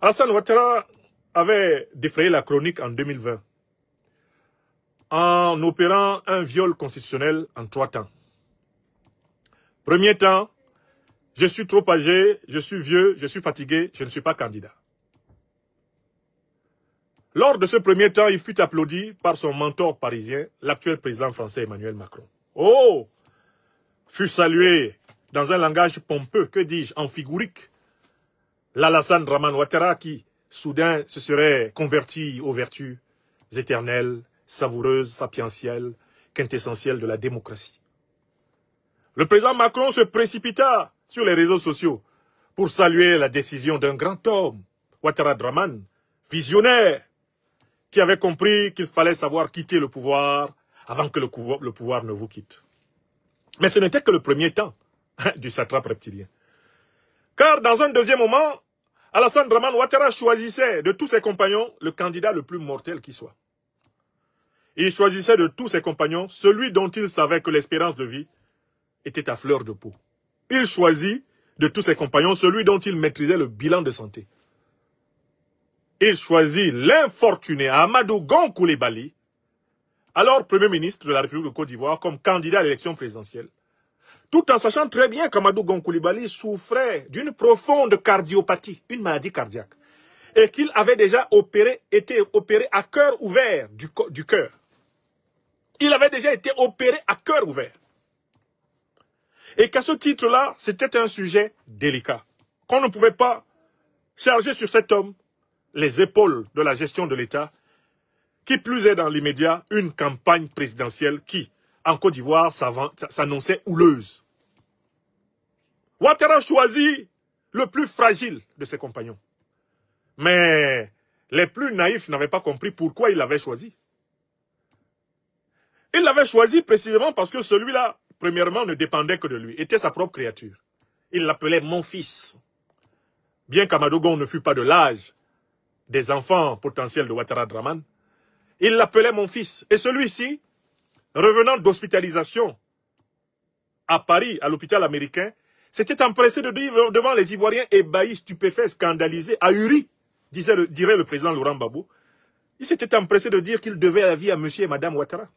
Alassane Ouattara avait défrayé la chronique en 2020 en opérant un viol constitutionnel en 3 temps. Premier temps, je suis trop âgé, je suis vieux, je suis fatigué, je ne suis pas candidat. Lors de ce premier temps, il fut applaudi par son mentor parisien, l'actuel président français Emmanuel Macron. Oh! Fut salué dans un langage pompeux, que dis-je, amphigorique, l'Alassane Draman Ouattara qui, soudain, se serait converti aux vertus éternelles, savoureuses, sapientielles, quintessentielles de la démocratie. Le président Macron se précipita sur les réseaux sociaux pour saluer la décision d'un grand homme, Ouattara Draman, visionnaire, qui avait compris qu'il fallait savoir quitter le pouvoir avant que le pouvoir ne vous quitte. Mais ce n'était que le premier temps du satrape reptilien. Car dans un deuxième moment, Alassane Draman Ouattara choisissait de tous ses compagnons le candidat le plus mortel qui soit. Il choisissait de tous ses compagnons celui dont il savait que l'espérance de vie était à fleur de peau. Il choisit de tous ses compagnons celui dont il maîtrisait le bilan de santé. Il choisit l'infortuné Amadou Gon Coulibaly, alors Premier ministre de la République de Côte d'Ivoire, comme candidat à l'élection présidentielle, tout en sachant très bien qu'Amadou Gon Coulibaly souffrait d'une profonde cardiopathie, une maladie cardiaque, et qu'il avait déjà été opéré à cœur ouvert du cœur. Il avait déjà été opéré à cœur ouvert. Et qu'à ce titre-là, c'était un sujet délicat, qu'on ne pouvait pas charger sur cet homme les épaules de la gestion de l'État, qui plus est dans l'immédiat une campagne présidentielle qui, en Côte d'Ivoire, s'annonçait houleuse. Ouattara choisit le plus fragile de ses compagnons. Mais les plus naïfs n'avaient pas compris pourquoi il l'avait choisi. Il l'avait choisi précisément parce que celui-là, premièrement, ne dépendait que de lui, était sa propre créature. Il l'appelait mon fils. Bien qu'Amadou Gon ne fût pas de l'âge des enfants potentiels de Ouattara Draman, il l'appelait mon fils. Et celui-ci, revenant d'hospitalisation à Paris, à l'hôpital américain, s'était empressé de dire devant les Ivoiriens ébahis, stupéfaits, scandalisés, ahuris, dirait le président Laurent Gbagbo, il s'était empressé de dire qu'il devait la vie à monsieur et madame Ouattara.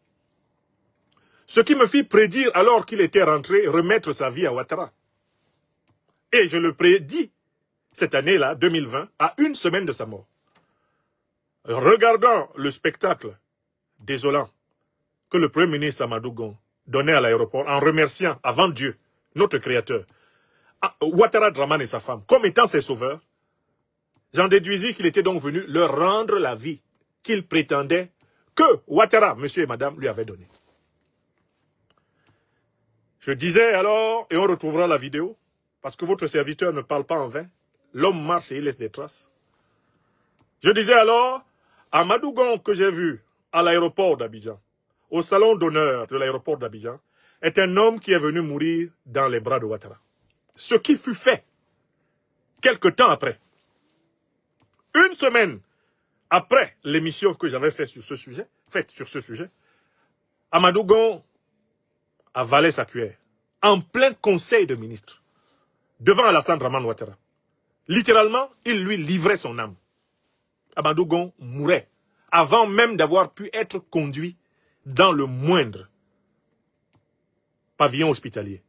Ce qui me fit prédire, alors qu'il était rentré, remettre sa vie à Ouattara. Et je le prédis, cette année-là, 2020, à 1 semaine de sa mort. Regardant le spectacle désolant que le Premier ministre Amadou Gon donnait à l'aéroport en remerciant avant Dieu, notre Créateur, Ouattara Draman et sa femme, comme étant ses sauveurs, j'en déduisis qu'il était donc venu leur rendre la vie qu'il prétendait que Ouattara, monsieur et madame, lui avaient donnée. Je disais alors, et on retrouvera la vidéo, parce que votre serviteur ne parle pas en vain, l'homme marche et il laisse des traces. Je disais alors, Amadou Gon que j'ai vu à l'aéroport d'Abidjan, au salon d'honneur de l'aéroport d'Abidjan, est un homme qui est venu mourir dans les bras de Ouattara. Ce qui fut fait quelque temps après. 1 semaine après l'émission que j'avais faite sur ce sujet, Amadou Gon avalait sa cuillère en plein conseil de ministres devant Alassane Draman Ouattara. Littéralement, il lui livrait son âme. Amadou Gon mourait avant même d'avoir pu être conduit dans le moindre pavillon hospitalier.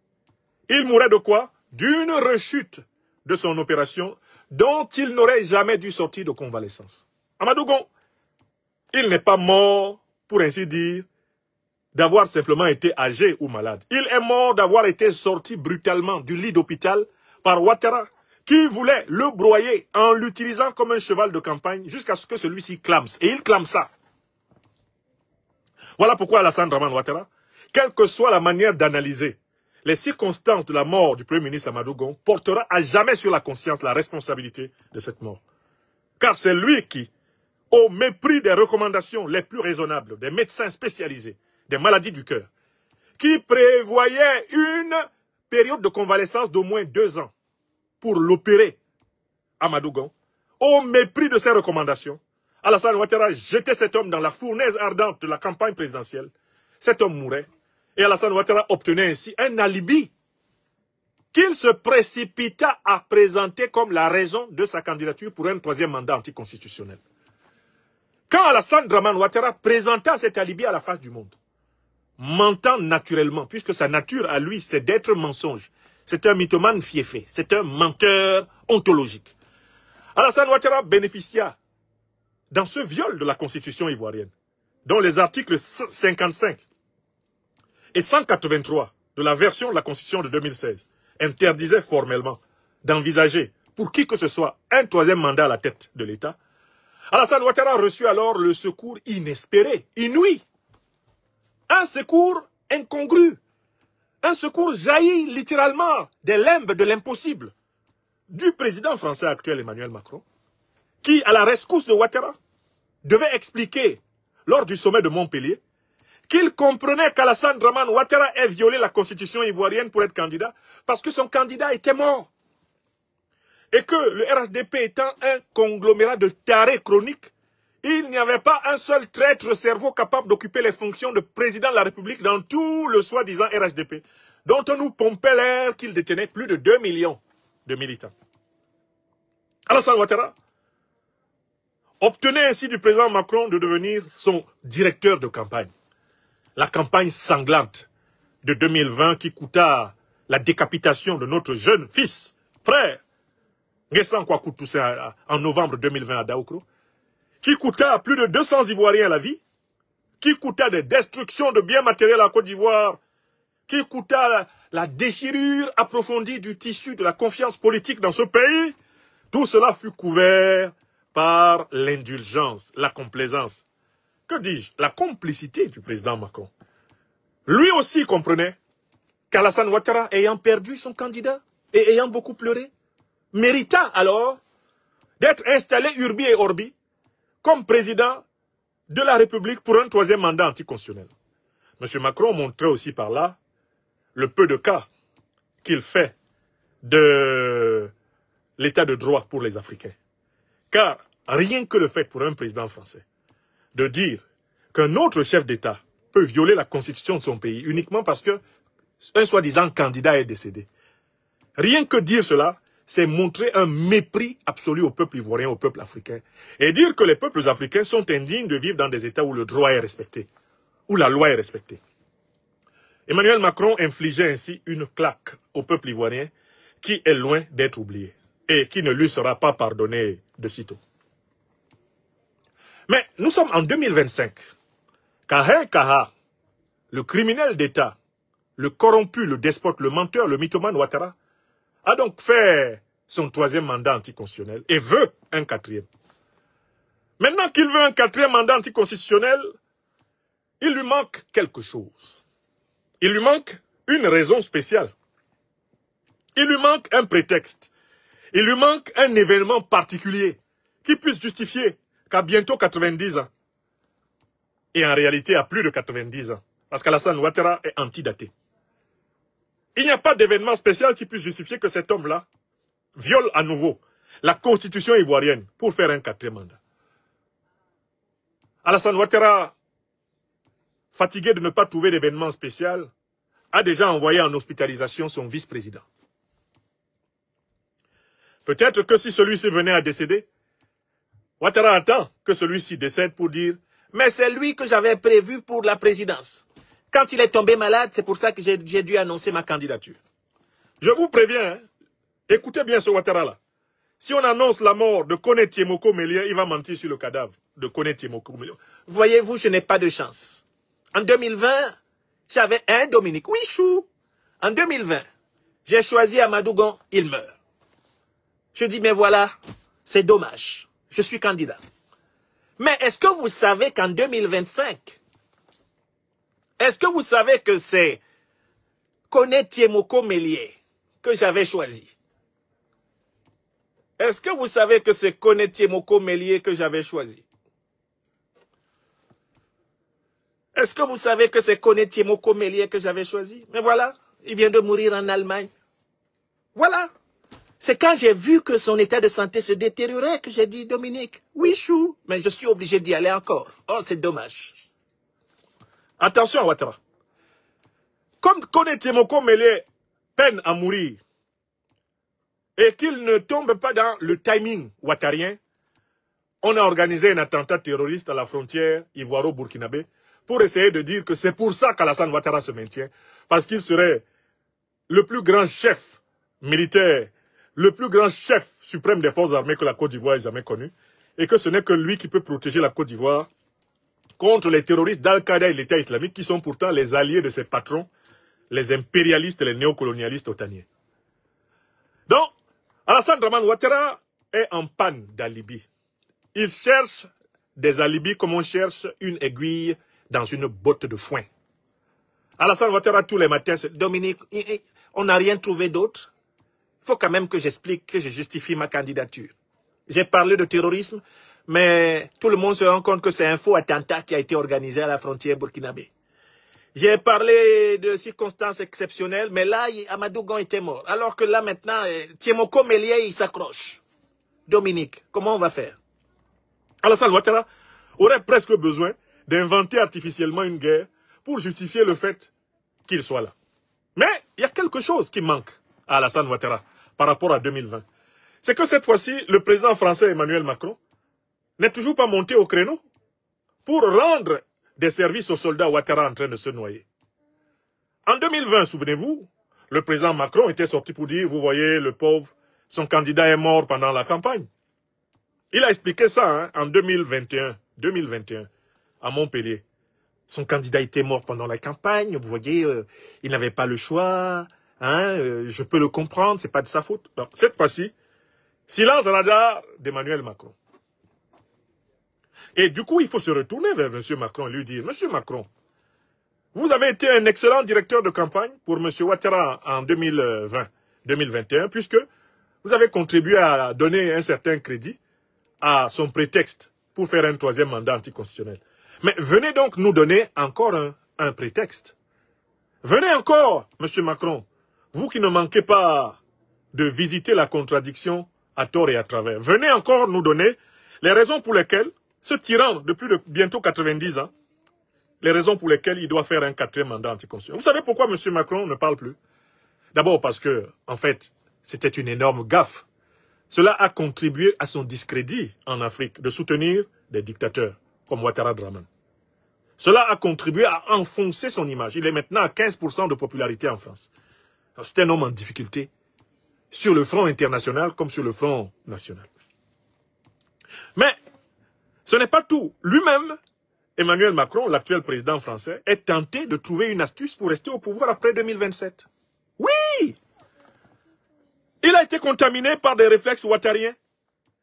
Il mourait de quoi? D'une rechute de son opération dont il n'aurait jamais dû sortir de convalescence. Amadou Gon, il n'est pas mort, pour ainsi dire, d'avoir simplement été âgé ou malade. Il est mort d'avoir été sorti brutalement du lit d'hôpital par Ouattara, qui voulait le broyer en l'utilisant comme un cheval de campagne jusqu'à ce que celui-ci clame. Et il clame ça. Voilà pourquoi Alassane Draman Ouattara, quelle que soit la manière d'analyser les circonstances de la mort du Premier ministre Amadou Gon, portera à jamais sur la conscience la responsabilité de cette mort. Car c'est lui qui, au mépris des recommandations les plus raisonnables des médecins spécialisés des maladies du cœur, qui prévoyait une période de convalescence d'au moins 2 ans pour l'opérer, Amadou Gon, au mépris de ces recommandations, Alassane Ouattara jetait cet homme dans la fournaise ardente de la campagne présidentielle. Cet homme mourait et Alassane Ouattara obtenait ainsi un alibi qu'il se précipita à présenter comme la raison de sa candidature pour un troisième mandat anticonstitutionnel. Quand Alassane Dramane Ouattara présenta cet alibi à la face du monde, mentant naturellement, puisque sa nature à lui, c'est d'être mensonge. C'est un mythomane fiefé, c'est un menteur ontologique. Alassane Ouattara bénéficia, dans ce viol de la constitution ivoirienne, dont les articles 55 et 183 de la version de la constitution de 2016 interdisaient formellement d'envisager, pour qui que ce soit, un troisième mandat à la tête de l'État, Alassane Ouattara reçut alors le secours inespéré, inouï. Un secours incongru. Un secours jailli littéralement des limbes de l'impossible du président français actuel Emmanuel Macron, qui, à la rescousse de Ouattara, devait expliquer, lors du sommet de Montpellier, qu'il comprenait qu'Alassane Dramane Ouattara ait violé la constitution ivoirienne pour être candidat, parce que son candidat était mort. Et que le RHDP étant un conglomérat de tarés chroniques, il n'y avait pas un seul traître cerveau capable d'occuper les fonctions de président de la République dans tout le soi-disant RHDP, dont on nous pompait l'air qu'il détenait plus de 2 millions de militants. Alassane Ouattara obtenait ainsi du président Macron de devenir son directeur de campagne. La campagne sanglante de 2020 qui coûta la décapitation de notre jeune fils, frère, Nguessan Kouakou Toussaint en novembre 2020 à Daoukro, qui coûta plus de 200 Ivoiriens la vie, qui coûta des destructions de biens matériels à Côte d'Ivoire, qui coûta la déchirure approfondie du tissu de la confiance politique dans ce pays, tout cela fut couvert par l'indulgence, la complaisance, que dis-je, la complicité du président Macron. Lui aussi comprenait qu'Alassane Ouattara, ayant perdu son candidat et ayant beaucoup pleuré, mérita alors d'être installé urbi et orbi comme président de la République pour un troisième mandat anticonstitutionnel. M. Macron montrait aussi par là le peu de cas qu'il fait de l'état de droit pour les Africains. Car rien que le fait pour un président français de dire qu'un autre chef d'État peut violer la constitution de son pays uniquement parce qu'un soi-disant candidat est décédé. Rien que dire cela, c'est montrer un mépris absolu au peuple ivoirien, au peuple africain. Et dire que les peuples africains sont indignes de vivre dans des États où le droit est respecté, où la loi est respectée. Emmanuel Macron infligeait ainsi une claque au peuple ivoirien qui est loin d'être oublié et qui ne lui sera pas pardonné de sitôt. Mais nous sommes en 2025. Kahin Kaha, le criminel d'État, le corrompu, le despote, le menteur, le mythomane Ouattara, a donc fait son troisième mandat anticonstitutionnel et veut un quatrième. Maintenant qu'il veut un quatrième mandat anticonstitutionnel, il lui manque quelque chose. Il lui manque une raison spéciale. Il lui manque un prétexte. Il lui manque un événement particulier qui puisse justifier qu'à bientôt 90 ans, et en réalité à plus de 90 ans, parce qu'Alassane Ouattara est antidaté. Il n'y a pas d'événement spécial qui puisse justifier que cet homme-là viole à nouveau la constitution ivoirienne pour faire un quatrième mandat. Alassane Ouattara, fatigué de ne pas trouver d'événement spécial, a déjà envoyé en hospitalisation son vice-président. Peut-être que si celui-ci venait à décéder, Ouattara attend que celui-ci décède pour dire « Mais c'est lui que j'avais prévu pour la présidence. Quand il est tombé malade, c'est pour ça que j'ai dû annoncer ma candidature. » Je vous préviens, hein, écoutez bien ce Ouattara-là. Si on annonce la mort de Koné Tiemoko Mélié, il va mentir sur le cadavre de Koné Tiemoko Mélié. Voyez-vous, je n'ai pas de chance. En 2020, j'avais un Dominique Wichou. En 2020, j'ai choisi Amadou Gon, il meurt. Je dis, mais voilà, c'est dommage. Je suis candidat. Mais est-ce que vous savez qu'en 2025, est-ce que vous savez que c'est Koné Tiemoko Mélié que j'avais choisi? Est-ce que vous savez que c'est Koné Tiemoko Mélié que j'avais choisi? Est-ce que vous savez que c'est Koné Tiemoko Mélié que j'avais choisi? Mais voilà, il vient de mourir en Allemagne. Voilà. C'est quand j'ai vu que son état de santé se détériorait que j'ai dit, Dominique, oui, chou, mais je suis obligé d'y aller encore. Oh, c'est dommage. Attention, Ouattara. Comme Koné Tiemoko Mélié peine à mourir et qu'il ne tombe pas dans le timing ouattarien, on a organisé un attentat terroriste à la frontière ivoiro-burkinabé pour essayer de dire que c'est pour ça qu'Alassane Ouattara se maintient, parce qu'il serait le plus grand chef militaire, le plus grand chef suprême des forces armées que la Côte d'Ivoire ait jamais connu, et que ce n'est que lui qui peut protéger la Côte d'Ivoire contre les terroristes d'Al-Qaïda et l'État islamique, qui sont pourtant les alliés de ses patrons, les impérialistes et les néocolonialistes otaniens. Donc, Alassane Dramane Ouattara est en panne d'alibi. Il cherche des alibis comme on cherche une aiguille dans une botte de foin. Alassane Ouattara, tous les matins, c'est Dominique, on n'a rien trouvé d'autre. Il faut quand même que j'explique, que je justifie ma candidature. J'ai parlé de terrorisme, mais tout le monde se rend compte que c'est un faux attentat qui a été organisé à la frontière burkinabé. J'ai parlé de circonstances exceptionnelles, mais là, Amadou Gon était mort. Alors que là, maintenant, Tiemoko Mélié, il s'accroche. Dominique, comment on va faire? Alassane Ouattara aurait presque besoin d'inventer artificiellement une guerre pour justifier le fait qu'il soit là. Mais il y a quelque chose qui manque à Alassane Ouattara par rapport à 2020. C'est que cette fois-ci, le président français Emmanuel Macron n'est toujours pas monté au créneau pour rendre des services aux soldats Ouattara en train de se noyer. En 2020, souvenez-vous, le président Macron était sorti pour dire, vous voyez, le pauvre, son candidat est mort pendant la campagne. Il a expliqué ça en 2021, à Montpellier. Son candidat était mort pendant la campagne, vous voyez, il n'avait pas le choix, je peux le comprendre, c'est pas de sa faute. Donc, cette fois-ci, silence à la radar d'Emmanuel Macron. Et du coup, il faut se retourner vers M. Macron et lui dire, M. Macron, vous avez été un excellent directeur de campagne pour M. Ouattara en 2020-2021, puisque vous avez contribué à donner un certain crédit à son prétexte pour faire un troisième mandat anticonstitutionnel. Mais venez donc nous donner encore un prétexte. Venez encore, M. Macron, vous qui ne manquez pas de visiter la contradiction à tort et à travers. Venez encore nous donner les raisons pour lesquelles ce tyran de plus de bientôt 90 ans, les raisons pour lesquelles il doit faire un quatrième mandat anticonstitutionnel. Vous savez pourquoi M. Macron ne parle plus? D'abord parce que, en fait, c'était une énorme gaffe. Cela a contribué à son discrédit en Afrique de soutenir des dictateurs comme Ouattara Dramane. Cela a contribué à enfoncer son image. Il est maintenant à 15% de popularité en France. C'est un homme en difficulté sur le front international comme sur le front national. Mais ce n'est pas tout. Lui-même, Emmanuel Macron, l'actuel président français, est tenté de trouver une astuce pour rester au pouvoir après 2027. Oui! Il a été contaminé par des réflexes ouattariens.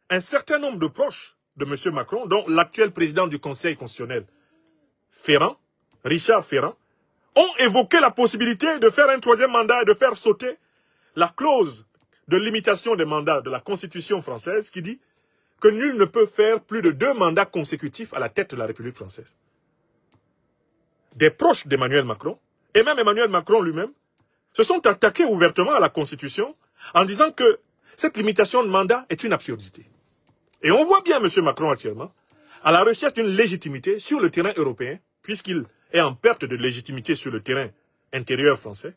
Un certain nombre de proches de M. Macron, dont l'actuel président du Conseil constitutionnel, Richard Ferrand, ont évoqué la possibilité de faire un troisième mandat et de faire sauter la clause de limitation des mandats de la Constitution française qui dit que nul ne peut faire plus de 2 mandats consécutifs à la tête de la République française. Des proches d'Emmanuel Macron, et même Emmanuel Macron lui-même, se sont attaqués ouvertement à la Constitution en disant que cette limitation de mandat est une absurdité. Et on voit bien M. Macron actuellement à la recherche d'une légitimité sur le terrain européen, puisqu'il est en perte de légitimité sur le terrain intérieur français.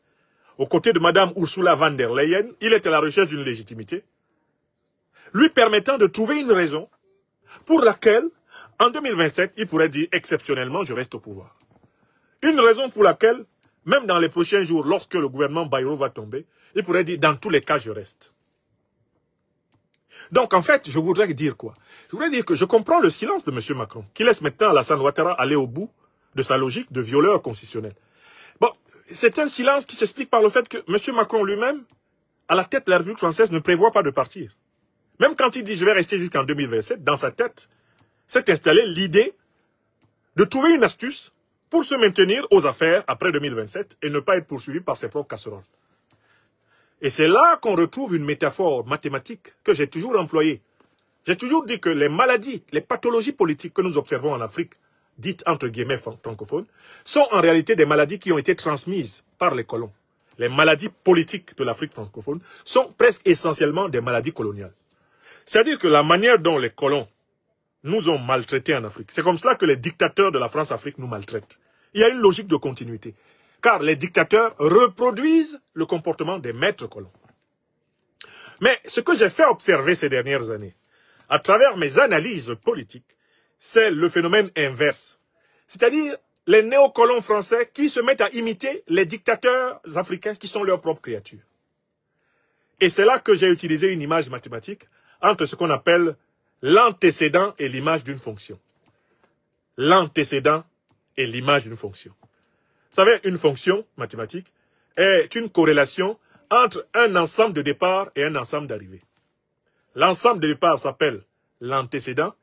Aux côtés de Mme Ursula von der Leyen, il est à la recherche d'une légitimité, lui permettant de trouver une raison pour laquelle, en 2027, il pourrait dire exceptionnellement, je reste au pouvoir. Une raison pour laquelle, même dans les prochains jours, lorsque le gouvernement Bayrou va tomber, il pourrait dire, dans tous les cas, je reste. Donc, en fait, je voudrais dire quoi? Je voudrais dire que je comprends le silence de M. Macron, qui laisse maintenant Alassane Ouattara aller au bout de sa logique de violeur constitutionnel. Bon, c'est un silence qui s'explique par le fait que M. Macron lui-même, à la tête de la République française, ne prévoit pas de partir. Même quand il dit « je vais rester jusqu'en 2027 », dans sa tête, s'est installée l'idée de trouver une astuce pour se maintenir aux affaires après 2027 et ne pas être poursuivi par ses propres casseroles. Et c'est là qu'on retrouve une métaphore mathématique que j'ai toujours employée. J'ai toujours dit que les maladies, les pathologies politiques que nous observons en Afrique, dites entre guillemets francophones, sont en réalité des maladies qui ont été transmises par les colons. Les maladies politiques de l'Afrique francophone sont presque essentiellement des maladies coloniales. C'est-à-dire que la manière dont les colons nous ont maltraités en Afrique, c'est comme cela que les dictateurs de la France-Afrique nous maltraitent. Il y a une logique de continuité. Car les dictateurs reproduisent le comportement des maîtres colons. Mais ce que j'ai fait observer ces dernières années, à travers mes analyses politiques, c'est le phénomène inverse. C'est-à-dire les néocolons français qui se mettent à imiter les dictateurs africains qui sont leurs propres créatures. Et c'est là que j'ai utilisé une image mathématique entre ce qu'on appelle l'antécédent et l'image d'une fonction. L'antécédent et l'image d'une fonction. Vous savez, une fonction mathématique est une corrélation entre un ensemble de départ et un ensemble d'arrivée. L'ensemble de départ s'appelle l'antécédent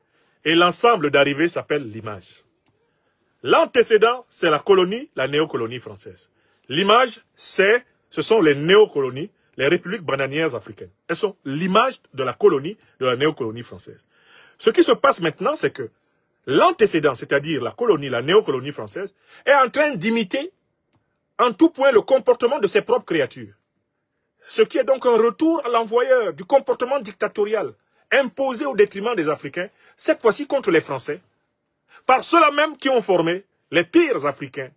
et l'ensemble d'arrivée s'appelle l'image. L'antécédent, c'est la colonie, la néocolonie française. L'image, ce sont les néocolonies, les républiques bananières africaines. Elles sont l'image de la colonie, de la néocolonie française. Ce qui se passe maintenant, c'est que l'antécédent, c'est-à-dire la colonie, la néocolonie française, est en train d'imiter en tout point le comportement de ses propres créatures. Ce qui est donc un retour à l'envoyeur du comportement dictatorial imposé au détriment des Africains, cette fois-ci contre les Français, par ceux-là même qui ont formé les pires Africains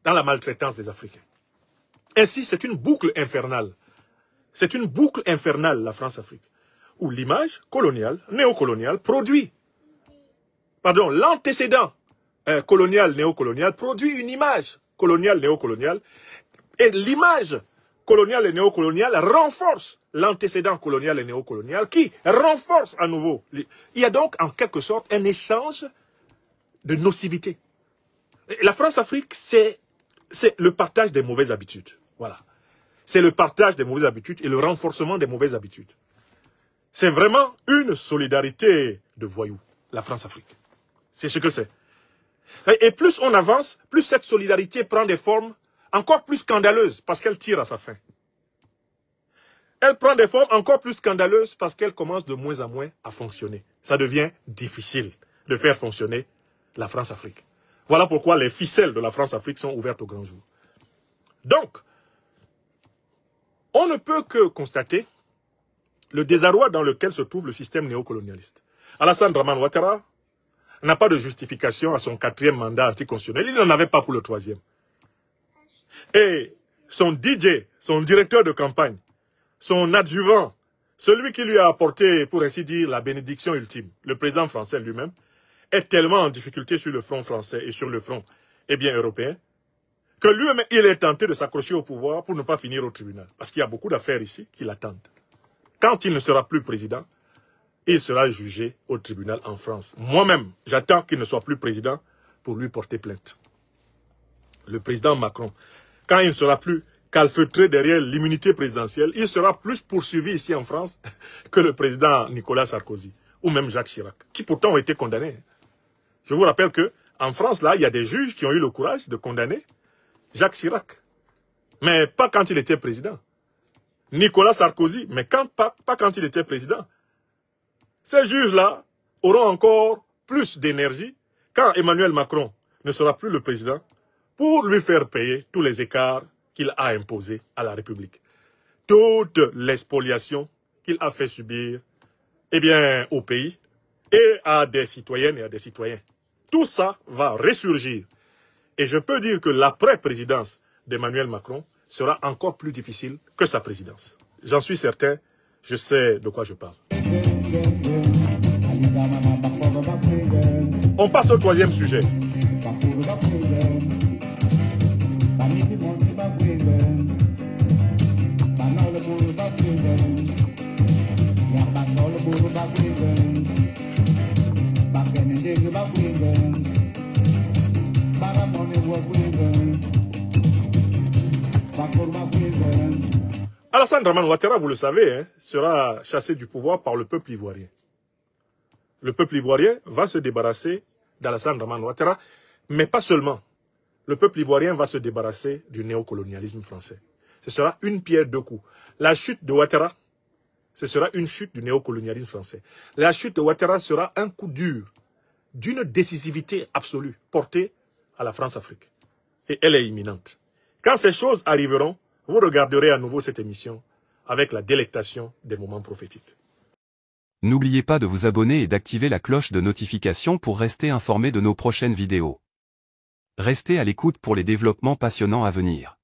dans la maltraitance des Africains. Ainsi, c'est une boucle infernale. C'est une boucle infernale, la France-Afrique, où l'image coloniale, néocoloniale, produit, pardon, l'antécédent colonial, néocolonial, produit une image coloniale, néocoloniale, et l'image coloniale et néocoloniale renforce l'antécédent colonial et néocolonial qui renforce à nouveau. Il y a donc en quelque sorte un échange de nocivité. La France-Afrique, c'est le partage des mauvaises habitudes. Voilà. C'est le partage des mauvaises habitudes et le renforcement des mauvaises habitudes. C'est vraiment une solidarité de voyous, la France-Afrique. C'est ce que c'est. Et plus on avance, plus cette solidarité prend des formes encore plus scandaleuses parce qu'elle tire à sa fin. Elle prend des formes encore plus scandaleuses parce qu'elle commence de moins en moins à fonctionner. Ça devient difficile de faire fonctionner la France-Afrique. Voilà pourquoi les ficelles de la France-Afrique sont ouvertes au grand jour. Donc, on ne peut que constater le désarroi dans lequel se trouve le système néocolonialiste. Alassane Dramane Ouattara n'a pas de justification à son 4e mandat anticonstitutionnel. Il n'en avait pas pour le 3e. Et son DJ, son directeur de campagne, son adjuvant, celui qui lui a apporté, pour ainsi dire, la bénédiction ultime, le président français lui-même, est tellement en difficulté sur le front français et sur le front européen, que lui-même, il est tenté de s'accrocher au pouvoir pour ne pas finir au tribunal. Parce qu'il y a beaucoup d'affaires ici qui l'attendent. Quand il ne sera plus président, il sera jugé au tribunal en France. Moi-même, j'attends qu'il ne soit plus président pour lui porter plainte. Le président Macron, quand il ne sera plus calfeutré derrière l'immunité présidentielle, il sera plus poursuivi ici en France que le président Nicolas Sarkozy ou même Jacques Chirac, qui pourtant ont été condamnés. Je vous rappelle qu'en France, là, il y a des juges qui ont eu le courage de condamner Jacques Chirac. Mais pas quand il était président. Nicolas Sarkozy, mais pas quand il était président. Ces juges-là auront encore plus d'énergie quand Emmanuel Macron ne sera plus le président pour lui faire payer tous les écarts qu'il a imposés à la République. Toute l'expoliation qu'il a fait subir au pays et à des citoyennes et à des citoyens. Tout ça va ressurgir. Et je peux dire que l'après-présidence d'Emmanuel Macron sera encore plus difficile que sa présidence. J'en suis certain, je sais de quoi je parle. On passe au 3e sujet. Alassane Dramane Ouattara, vous le savez, sera chassé du pouvoir par le peuple ivoirien. Le peuple ivoirien va se débarrasser d'Alassane Dramane Ouattara, mais pas seulement. Le peuple ivoirien va se débarrasser du néocolonialisme français. Ce sera une pierre deux coups. La chute de Ouattara, ce sera une chute du néocolonialisme français. La chute de Ouattara sera un coup dur d'une décisivité absolue portée à la France-Afrique. Et elle est imminente. Quand ces choses arriveront, vous regarderez à nouveau cette émission avec la délectation des moments prophétiques. N'oubliez pas de vous abonner et d'activer la cloche de notification pour rester informé de nos prochaines vidéos. Restez à l'écoute pour les développements passionnants à venir.